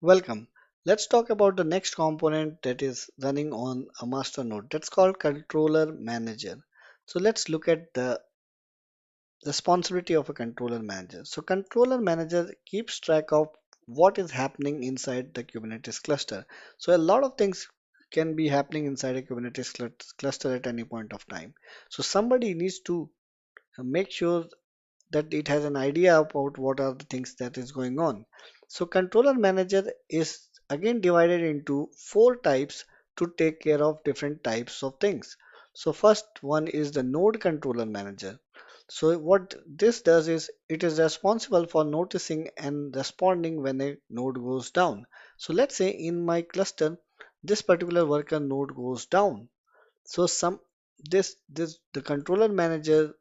Welcome. Let's talk about the next component that is running on a master node. That's called controller manager. So let's look at the responsibility of a controller manager. So controller manager keeps track of what is happening inside the Kubernetes cluster. So a lot of things can be happening inside a Kubernetes cluster at any point of time. So somebody needs to make sure that it has an idea about what are the things that is going on. So controller manager is again divided into four types to take care of different types of things. So first one is the node controller manager. So what this does is it is responsible for noticing and responding when a node goes down. So let's say in my cluster this particular worker node goes down. So some this the controller manager,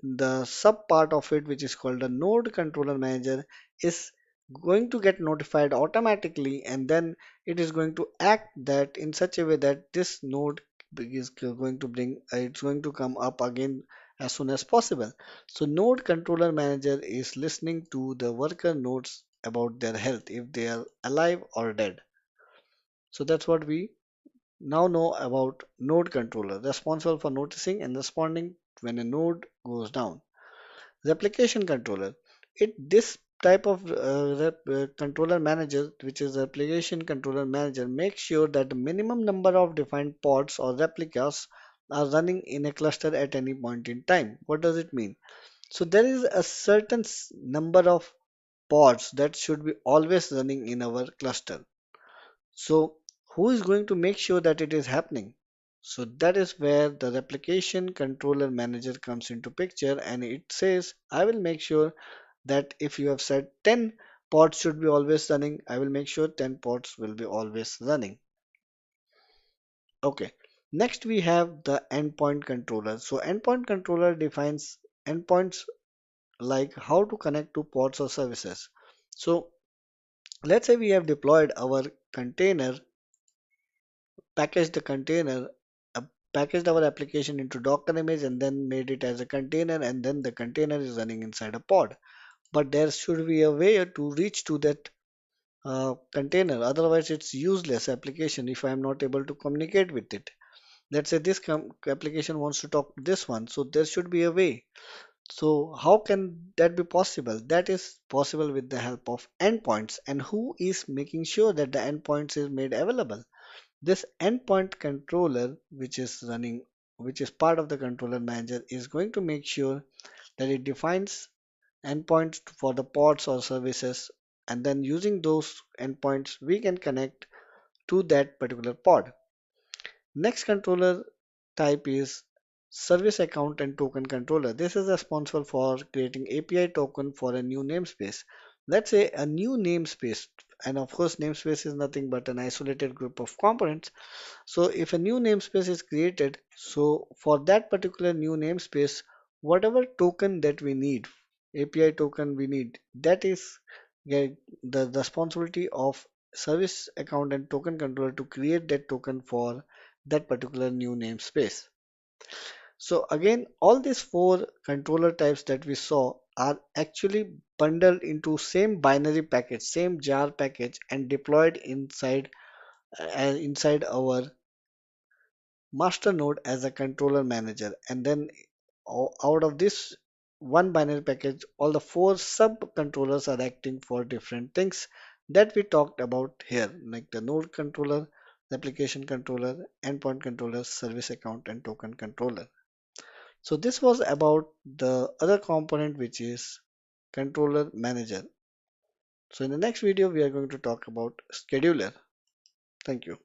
the sub part of it which is called a node controller manager, is going to get notified automatically, and then it is going to act that in such a way that this node is going to bring it's going to come up again as soon as possible. So node controller manager is listening to the worker nodes about their health, if they are alive or dead. So that's what we now know about node controller, responsible for noticing and responding when a node goes down. Replication controller. This type of controller manager, which is replication controller manager, makes sure that the minimum number of defined pods or replicas are running in a cluster at any point in time. What does it mean? So there is a certain number of pods that should be always running in our cluster. So who is going to make sure that it is happening? So that is where the replication controller manager comes into picture, and it says, I will make sure that if you have said 10 pods should be always running, I will make sure 10 pods will be always running. Okay. Next we have the endpoint controller. So endpoint controller defines endpoints like how to connect to pods or services. So let's say we have deployed our container, packaged the container, uh, packaged our application into Docker image and then made it as a container, and then the container is running inside a pod. But there should be a way to reach to that container. Otherwise, it's useless application if I am not able to communicate with it. Let's say this application wants to talk to this one, so there should be a way. So how can that be possible? That is possible with the help of endpoints. And who is making sure that the endpoints is made available? This endpoint controller, which is part of the controller manager, is going to make sure that it defines endpoints for the pods or services, and then using those endpoints, we can connect to that particular pod. Next controller type is service account and token controller. This is responsible for creating API token for a new namespace. Let's say a new namespace, and of course, namespace is nothing but an isolated group of components. So if a new namespace is created, so for that particular new namespace, whatever token that we need, API token we need, that is the responsibility of service account and token controller to create that token for that particular new namespace. So again, all these four controller types that we saw are actually bundled into same binary package, same jar package, and deployed inside our master node as a controller manager, and then out of this one binary package, all the four sub controllers are acting for different things that we talked about here, like the node controller, the application controller, endpoint controller, service account, and token controller. So this was about the other component, which is controller manager. So in the next video we are going to talk about scheduler. Thank you.